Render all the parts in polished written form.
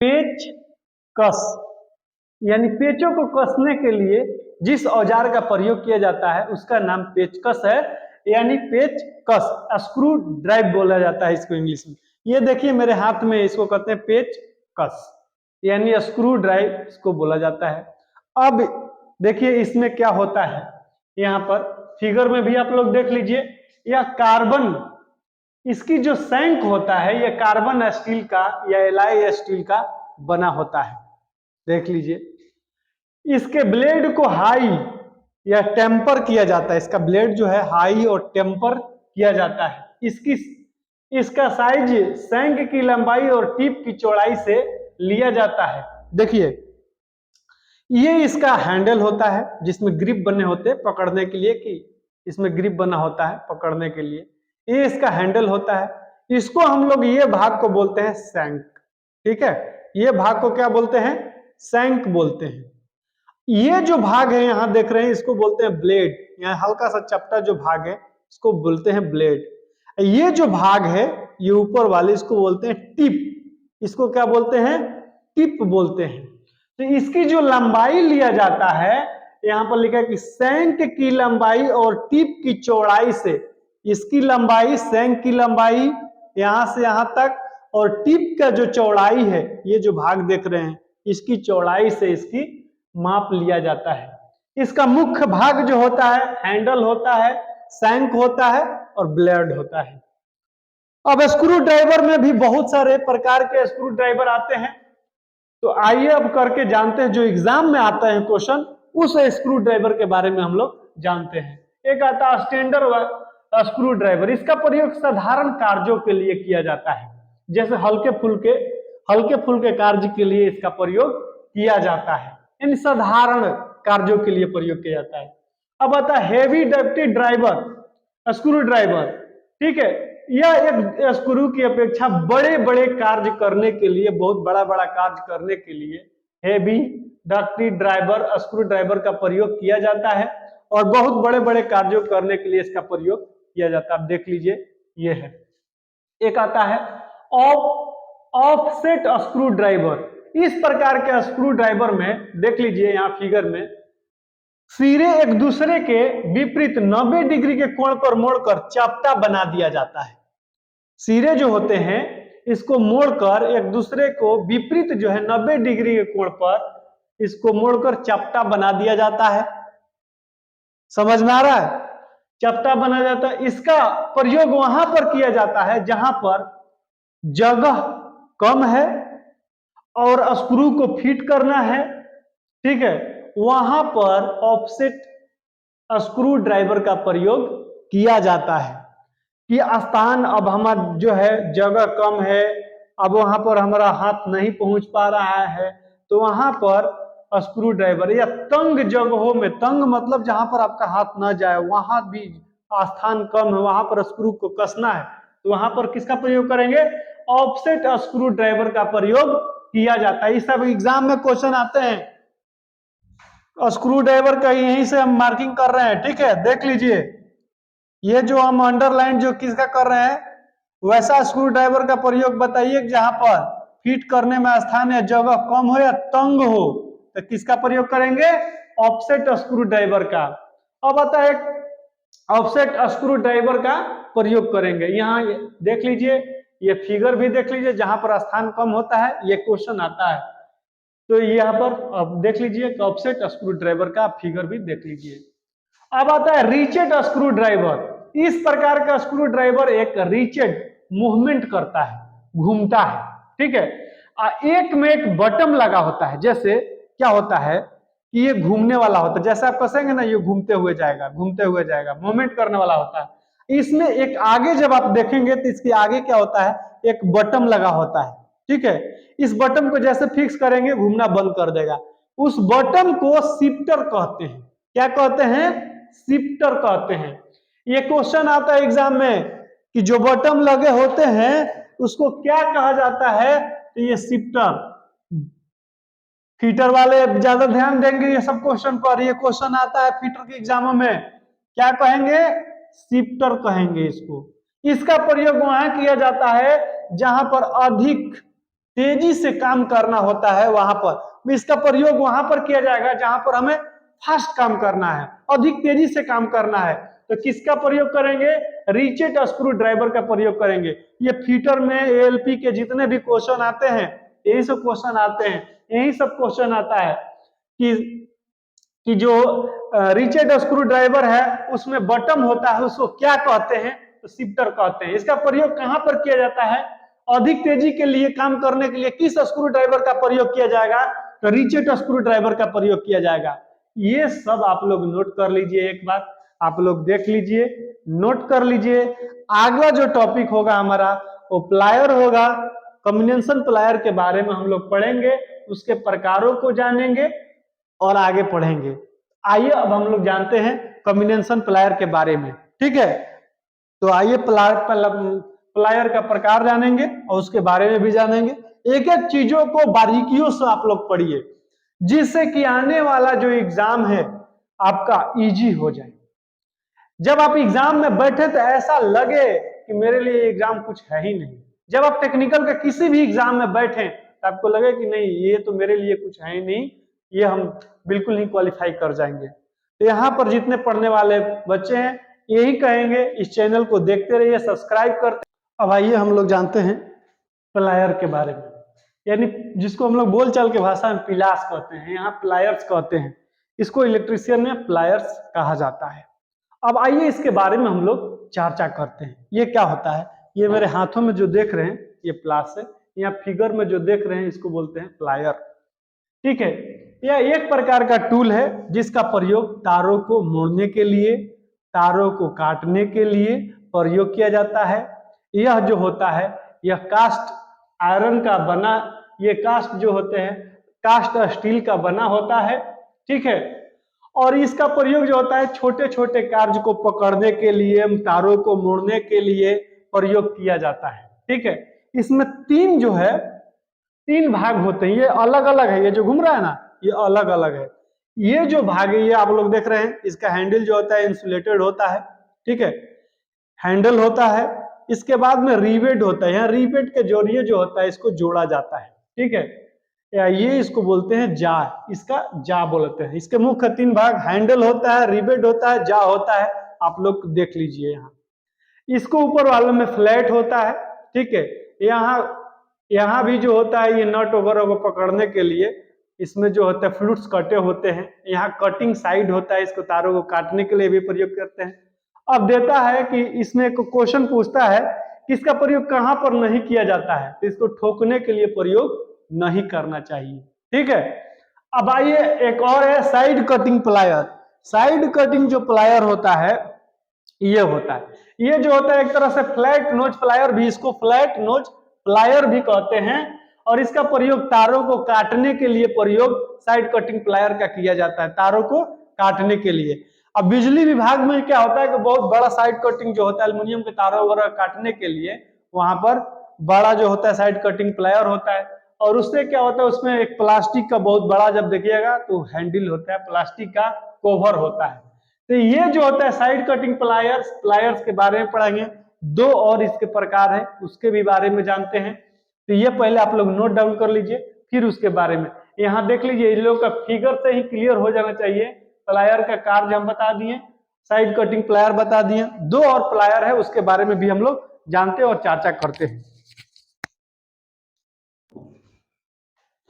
पेच कस यानी पेचों को कसने के लिए जिस औजार का प्रयोग किया जाता है उसका नाम पेचकस है, यानी पेच कस, स्क्रू ड्राइव बोला जाता है इसको इंग्लिश में। ये देखिए मेरे हाथ में, इसको कहते हैं पेच कस यानी स्क्रू ड्राइव इसको बोला जाता है। अब देखिए इसमें क्या होता है, यहाँ पर फिगर में भी आप लोग देख लीजिए, यह कार्बन, इसकी जो शंक होता है यह कार्बन स्टील का या एलॉय स्टील का बना होता है। देख लीजिए इसके ब्लेड को हाई या टेम्पर किया जाता है, इसका ब्लेड जो है हाई और टेम्पर किया जाता है। इसका साइज शंक की लंबाई और टिप की चौड़ाई से लिया जाता है। देखिए ये इसका हैंडल होता है जिसमें ग्रिप बने होते हैं पकड़ने के लिए, कि इसमें ग्रिप बना होता है पकड़ने के लिए, ये इसका हैंडल होता है। इसको हम लोग ये भाग को बोलते हैं शंक, ठीक है, ये भाग को क्या बोलते हैं, शंक बोलते हैं। ये जो भाग है यहां देख रहे हैं इसको बोलते हैं ब्लेड, यहाँ हल्का सा चपटा जो भाग है इसको बोलते हैं ब्लेड। ये जो भाग है ये ऊपर वाले इसको बोलते हैं टिप, इसको क्या बोलते हैं, टिप बोलते हैं। तो इसकी जो लंबाई लिया जाता है, यहां पर लिखा है कि शंक की लंबाई और टिप की चौड़ाई से, इसकी लंबाई, शंक की लंबाई यहां से यहां तक, और टिप का जो चौड़ाई है, ये जो भाग देख रहे हैं इसकी चौड़ाई से इसकी माप लिया जाता है। इसका मुख्य भाग जो होता है हैंडल होता है, शंक होता है और ब्लेड होता है। अब स्क्रू ड्राइवर में भी बहुत सारे प्रकार के स्क्रू ड्राइवर आते हैं, तो आइए अब करके जानते हैं, जो एग्जाम में आता है क्वेश्चन उस स्क्रू ड्राइवर के बारे में हम लोग जानते हैं। एक आता है स्टैंडर्ड स्क्रू ड्राइवर, इसका प्रयोग साधारण कार्यों के लिए किया जाता है, जैसे हल्के फुल्के कार्य के लिए इसका प्रयोग किया जाता है, इन साधारण कार्यों के लिए प्रयोग किया जाता है। अब आता है हेवी डक्टी ड्राइवर स्क्रू ड्राइवर, ठीक है, यह एक स्क्रू की अपेक्षा बड़े बड़े कार्य करने के लिए, बहुत बड़ा बड़ा कार्य करने के लिए हेवी डक्टी ड्राइवर स्क्रू ड्राइवर का प्रयोग किया जाता है, और बहुत बड़े बड़े कार्यों करने के लिए इसका प्रयोग किया जाता है। आप देख लीजिए ये है। एक आता है ऑफसेट स्क्रू ड्राइवर, इस प्रकार के स्क्रू ड्राइवर में देख लीजिए यहाँ फिगर में, सिरे एक दूसरे के विपरीत 90 डिग्री के कोण पर मोड़कर चपटा बना दिया जाता है। सिरे जो होते हैं इसको मोड़कर एक दूसरे को विपरीत जो है 90 डिग्री के कोण पर इसको मोड़कर चपटा बना दिया जाता है। समझ में आ रहा है, चपटा बना जाता है। इसका प्रयोग वहां पर किया जाता है जहां पर जगह कम है और स्क्रू को फिट करना है, ठीक है, वहां पर ऑफसेट स्क्रू ड्राइवर का प्रयोग किया जाता है कि स्थान, अब हमारा जो है जगह कम है, अब वहां पर हमारा हाथ नहीं पहुंच पा रहा है, तो वहां पर स्क्रू ड्राइवर, या तंग जगहों में, तंग मतलब जहां पर आपका हाथ ना जाए, वहां भी स्थान कम है, वहां पर स्क्रू को कसना है, तो वहां पर किसका प्रयोग करेंगे, ऑफसेट स्क्रू ड्राइवर का प्रयोग किया जाता है। इस सब एग्जाम में क्वेश्चन आते हैं, स्क्रू ड्राइवर का यहीं से हम मार्किंग कर रहे हैं, ठीक है, देख लीजिए ये जो हम अंडरलाइन जो किसका कर रहे हैं, वैसा स्क्रू ड्राइवर का प्रयोग बताइए जहां पर फिट करने में स्थान या जगह कम हो या तंग हो, तो किसका प्रयोग करेंगे, ऑफसेट स्क्रू ड्राइवर का। अब आता है ऑफसेट स्क्रू ड्राइवर का प्रयोग करेंगे, यहाँ देख लीजिए, ये फिगर भी देख लीजिए, जहां पर स्थान कम होता है ये क्वेश्चन आता है, तो यहाँ पर अब देख लीजिए ऑफसेट स्क्रू ड्राइवर का फिगर भी देख लीजिए। अब आता है रिचेट स्क्रू ड्राइवर, इस प्रकार का स्क्रू ड्राइवर एक रिचेट मूवमेंट करता है, घूमता है, ठीक है, एक में एक बटन लगा होता है, जैसे क्या होता है कि ये घूमने वाला होता है, जैसे आप कसेंगे ना ये घूमते हुए जाएगा मूवमेंट करने वाला होता है। इसमें एक आगे जब आप देखेंगे तो इसके आगे क्या होता है, एक बटन लगा होता है, ठीक है, इस बटन को जैसे फिक्स करेंगे घूमना बंद कर देगा, उस बटन को शिफ्टर कहते हैं। क्या कहते हैं, शिफ्टर कहते हैं। ये क्वेश्चन आता है एग्जाम में कि जो बटन लगे होते हैं उसको क्या कहा जाता है, तो ये शिफ्टर। फीटर वाले ज्यादा ध्यान देंगे ये सब क्वेश्चन पर, ये क्वेश्चन आता है फीटर के एग्जाम में, क्या कहेंगे, शिफ्टर कहेंगे इसको। इसका प्रयोग वहां किया जाता है जहां पर अधिक तेजी से काम करना होता है वहां पर इसका प्रयोग वहां पर किया जाएगा जहां पर हमें फास्ट काम करना है, अधिक तेजी से काम करना है। तो किसका प्रयोग करेंगे? रिचेट स्क्रू ड्राइवर का प्रयोग करेंगे। ये फीटर में एएलपी के जितने भी क्वेश्चन आते हैं यही सब क्वेश्चन आते हैं, यही सब क्वेश्चन आता है कि जो रिचेट स्क्रू ड्राइवर है उसमें बटन होता है, उसको क्या कहते हैं? तो शिफ्टर कहते हैं। इसका प्रयोग कहां पर किया जाता है? अधिक तेजी के लिए काम करने के लिए किस स्क्रू ड्राइवर का प्रयोग किया जाएगा? तो रिचेट स्क्रू ड्राइवर का प्रयोग किया जाएगा। ये सब आप लोग नोट कर लीजिए, एक बात आप लोग देख लीजिए, नोट कर लीजिए। अगला जो टॉपिक होगा हमारा वो प्लायर होगा। कॉम्बिनेशन प्लायर के बारे में हम लोग पढ़ेंगे, उसके प्रकारों को जानेंगे और आगे पढ़ेंगे। आइए अब हम लोग जानते हैं कॉम्बिनेशन प्लायर के बारे में, ठीक है। तो आइए प्लायर का प्रकार जानेंगे और उसके बारे में भी जानेंगे। एक एक चीजों को बारीकियों से आप लोग पढ़िए, जिससे कि आने वाला जो एग्जाम है आपका इजी हो जाए। जब आप एग्जाम में बैठे तो ऐसा लगे कि मेरे लिए एग्जाम कुछ है ही नहीं। जब आप टेक्निकल के किसी भी एग्जाम में बैठे तो आपको लगे कि नहीं ये तो मेरे लिए कुछ है ही नहीं, ये हम बिल्कुल नहीं क्वालिफाई कर जाएंगे। तो यहाँ पर जितने पढ़ने वाले बच्चे हैं यही कहेंगे, इस चैनल को देखते रहिए, सब्सक्राइब करते। अब आइए हम लोग जानते हैं प्लायर के बारे में, यानी जिसको हम लोग बोलचाल के भाषा में पिलास कहते हैं, यहाँ प्लायर्स कहते हैं। इसको इलेक्ट्रीशियन में प्लायर्स कहा जाता है। अब आइए इसके बारे में हम लोग चर्चा करते हैं। ये क्या होता है? ये मेरे हाथों में जो देख रहे हैं ये प्लास है, यहाँ फिगर में जो देख रहे हैं इसको बोलते हैं प्लायर, ठीक है। यह एक प्रकार का टूल है जिसका प्रयोग तारों को मोड़ने के लिए, तारों को काटने के लिए प्रयोग किया जाता है। यह जो होता है यह कास्ट आयरन का बना, ये कास्ट जो होते हैं कास्ट स्टील का बना होता है, ठीक है। और इसका प्रयोग जो होता है छोटे छोटे कार्य को पकड़ने के लिए, तारों को मोड़ने के लिए प्रयोग किया जाता है, ठीक है। इसमें तीन जो है तीन भाग होते हैं, ये अलग अलग है, ये जो घूम रहा है ना ये अलग अलग है। ये जो भाग है ये आप लोग देख रहे हैं, इसका हैंडल जो होता है इंसुलेटेड होता है, ठीक है, हैंडल होता है। इसके बाद में रिवेट होता है, यहाँ रिवेट के जरिए जो होता है इसको जोड़ा जाता है, ठीक है। या ये इसको बोलते हैं जा, इसका जा बोलते हैं। इसके मुख्य तीन भाग हैंडल होता है, रिवेट होता है, जा होता है, आप लोग देख लीजिए। यहाँ इसको ऊपर वालों में फ्लैट होता है, ठीक है। यहाँ भी जो होता है ये नट वगैरह को पकड़ने के लिए इसमें जो होता है फ्लूट्स कटे होते हैं। यहाँ कटिंग साइड होता है, इसको तारों को काटने के लिए भी प्रयोग करते हैं। अब देता है कि इसमें एक क्वेश्चन पूछता है कि इसका प्रयोग कहाँ पर नहीं किया जाता है, तो इसको ठोकने के लिए प्रयोग नहीं करना चाहिए, ठीक है। अब आइए एक और है side cutting plier. Side cutting जो प्लायर होता है ये होता है, ये जो होता है एक तरह से फ्लैट नोज प्लायर, भी इसको फ्लैट नोज प्लायर भी कहते हैं। और इसका प्रयोग तारों को काटने के लिए प्रयोग साइड कटिंग प्लायर का किया जाता है, तारों को काटने के लिए। अब बिजली विभाग में क्या होता है कि बहुत बड़ा साइड कटिंग जो होता है एल्युमिनियम के तारों वगैरह काटने के लिए वहां पर बड़ा जो होता है साइड कटिंग प्लायर होता है। और उससे क्या होता है उसमें एक प्लास्टिक का बहुत बड़ा जब देखिएगा तो हैंडल होता है, प्लास्टिक का कवर होता है। तो ये जो होता है साइड कटिंग प्लायर्स के बारे में पढ़ेंगे। दो और इसके प्रकार है उसके भी बारे में जानते हैं। तो ये पहले आप लोग नोट डाउन कर लीजिए, फिर उसके बारे में यहाँ देख लीजिए। इन लोग का फिगर से ही क्लियर हो जाना चाहिए। प्लायर का कार्य हम बता दिए, साइड कटिंग प्लायर बता दिए, दो और प्लायर है उसके बारे में भी हम लोग जानते और चर्चा करते हैं।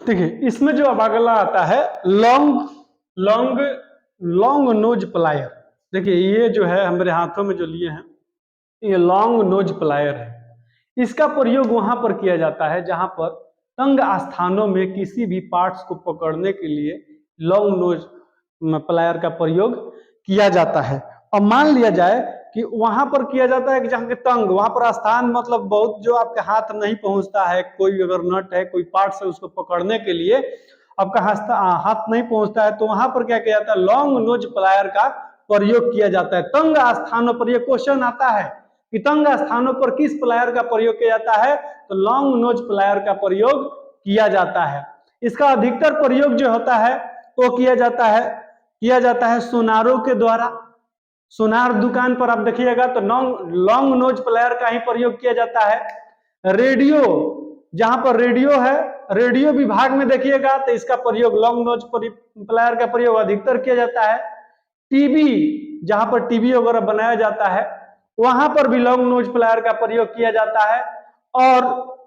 देखिए इसमें जो अब अगला आता है लॉन्ग नोज प्लायर। देखिए ये जो है हमारे हाथों में जो लिए हैं ये लॉन्ग नोज प्लायर है। इसका प्रयोग वहां पर किया जाता है जहां पर तंग स्थानों में किसी भी पार्ट्स को पकड़ने के लिए लॉन्ग नोज प्लायर का प्रयोग किया जाता है। अब मान लिया जाए कि वहां पर किया जाता है कि जहां के तंग, वहां पर स्थान मतलब बहुत जो आपके हाथ नहीं पहुंचता है, कोई अगर नट है कोई पार्ट्स है उसको पकड़ने के लिए आपका हाथ नहीं पहुंचता है, तो वहां पर क्या किया जाता है लॉन्ग नोज प्लायर का प्रयोग किया जाता है। तंग स्थानों पर यह क्वेश्चन आता है कि तंग स्थानों पर किस प्लायर का प्रयोग किया जाता है, तो लॉन्ग नोज प्लायर का प्रयोग किया जाता है। इसका अधिकतर प्रयोग जो होता है वो किया जाता है सोनारों के द्वारा। सोनार दुकान पर आप देखिएगा तो लॉन्ग नोज प्लायर का ही प्रयोग किया जाता है। जहां पर रेडियो है, रेडियो विभाग में देखिएगा तो इसका प्रयोग लॉन्ग नोज प्लायर का प्रयोग अधिकतर किया जाता है। टीवी, जहां पर टीवी वगैरह बनाया जाता है वहां पर भी लॉन्ग नोज प्लायर का प्रयोग किया जाता है। और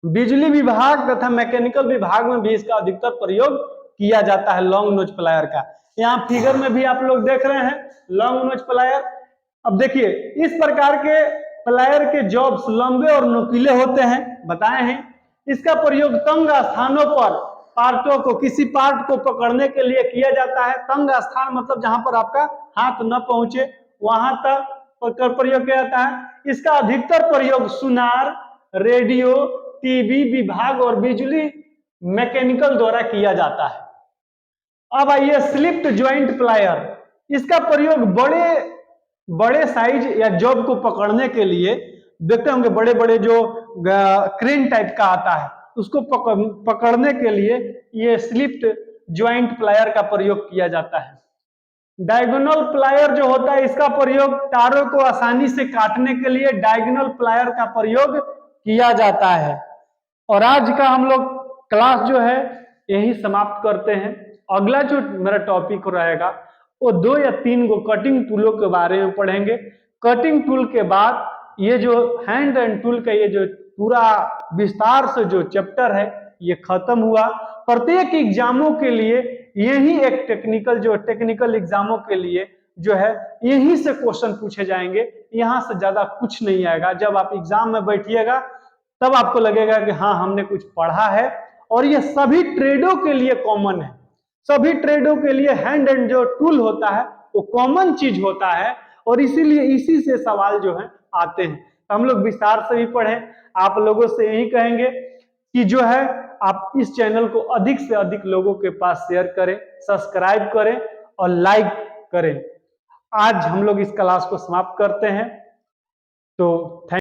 बिजली विभाग तथा मैकेनिकल विभाग में भी इसका अधिकतर प्रयोग किया जाता है लॉन्ग नोज प्लायर का। यहाँ फिगर में भी आप लोग देख रहे हैं लॉन्ग नोज प्लायर। अब देखिए इस प्रकार के प्लायर के जॉब्स लंबे और नुकीले होते हैं, बताए हैं। इसका प्रयोग तंग स्थानों पर पार्टों को, किसी पार्ट को पकड़ने के लिए किया जाता है। तंग स्थान मतलब जहां पर आपका हाथ न पहुंचे वहां तक प्रयोग किया जाता है। इसका अधिकतर प्रयोग सुनार, रेडियो, टीवी विभाग और बिजली मैकेनिकल द्वारा किया जाता है। अब आइए स्लिप्ड ज्वाइंट प्लायर। इसका प्रयोग बड़े बड़े साइज या जॉब को पकड़ने के लिए, देखते होंगे बड़े बड़े जो क्रेन टाइप का आता है उसको पकड़ने के लिए ये स्लिप्ड ज्वाइंट प्लायर का प्रयोग किया जाता है। डायगोनल प्लायर जो होता है इसका प्रयोग तारों को आसानी से काटने के लिए डायगोनल प्लायर का प्रयोग किया जाता है। और आज का हम लोग क्लास जो है यही समाप्त करते हैं। अगला जो मेरा टॉपिक रहेगा वो 2 या 3 गो कटिंग टूलों के बारे में पढ़ेंगे। कटिंग टूल के बाद ये जो हैंड एंड टूल का ये जो पूरा विस्तार से जो चैप्टर है ये खत्म हुआ। प्रत्येक एग्जामों के लिए यही एक टेक्निकल एग्जामों के लिए जो है यहीं से क्वेश्चन पूछे जाएंगे, यहाँ से ज्यादा कुछ नहीं आएगा। जब आप एग्जाम में बैठिएगा तब आपको लगेगा कि हाँ हमने कुछ पढ़ा है। और ये सभी ट्रेडों के लिए कॉमन है, सभी ट्रेडों के लिए हैंड एंड जो टूल होता है वो कॉमन चीज होता है और इसीलिए इसी से सवाल जो है आते हैं। तो हम लोग विस्तार से भी पढ़े। आप लोगों से यही कहेंगे कि जो है आप इस चैनल को अधिक से अधिक लोगों के पास शेयर करें, सब्सक्राइब करें और लाइक करें। आज हम लोग इस क्लास को समाप्त करते हैं। तो थैंक